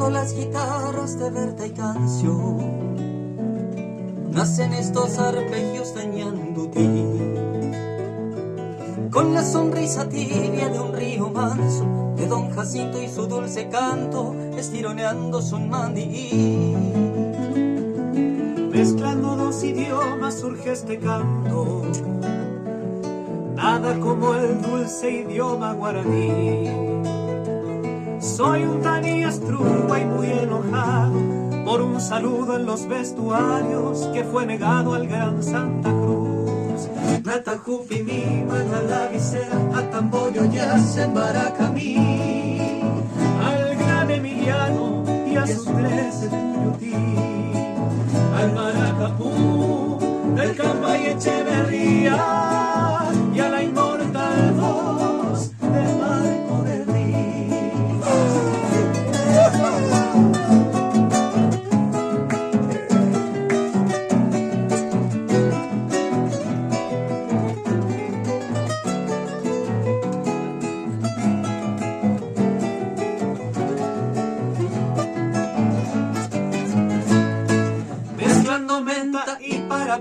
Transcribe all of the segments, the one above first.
cuando las guitarras de Berta y Canción nacen estos arpegios de Ñandutí, con la sonrisa tibia de un río manso, de don Jacinto y su dulce canto, estironeando su mandí. Mezclando dos idiomas surge este canto, nada como el dulce idioma guaraní. Soy un taniastrúa y muy enojado por un saludo en los vestuarios que fue negado al gran Santa Cruz. Natajupi mi mano a la visera, a Tamboyo ya se embarca mí, al gran Emiliano y a sus 13 Tuyutí, al Maracapú del Camba y Echeverría y a la inmortal voz de Marco de Briz. Mezclando menta y para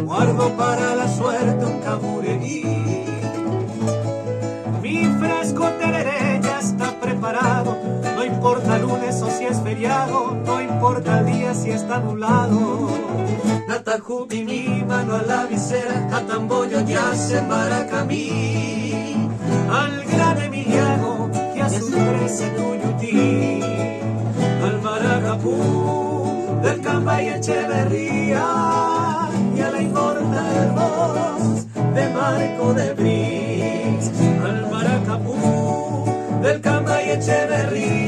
guardo para la suerte un cabureí. Mi fresco tereré ya está preparado, no importa lunes o si es feriado, no importa el día si está nublado. Natajupi mi mano a la visera, a Tamboyo ya se embarca mí, al gran Emiliano y a su 13 Tuyutí, al Maracapú del Camba y Echeverría y a la inmortal voz de Marco de Briz, al Maracapú del Camba y Echeverría.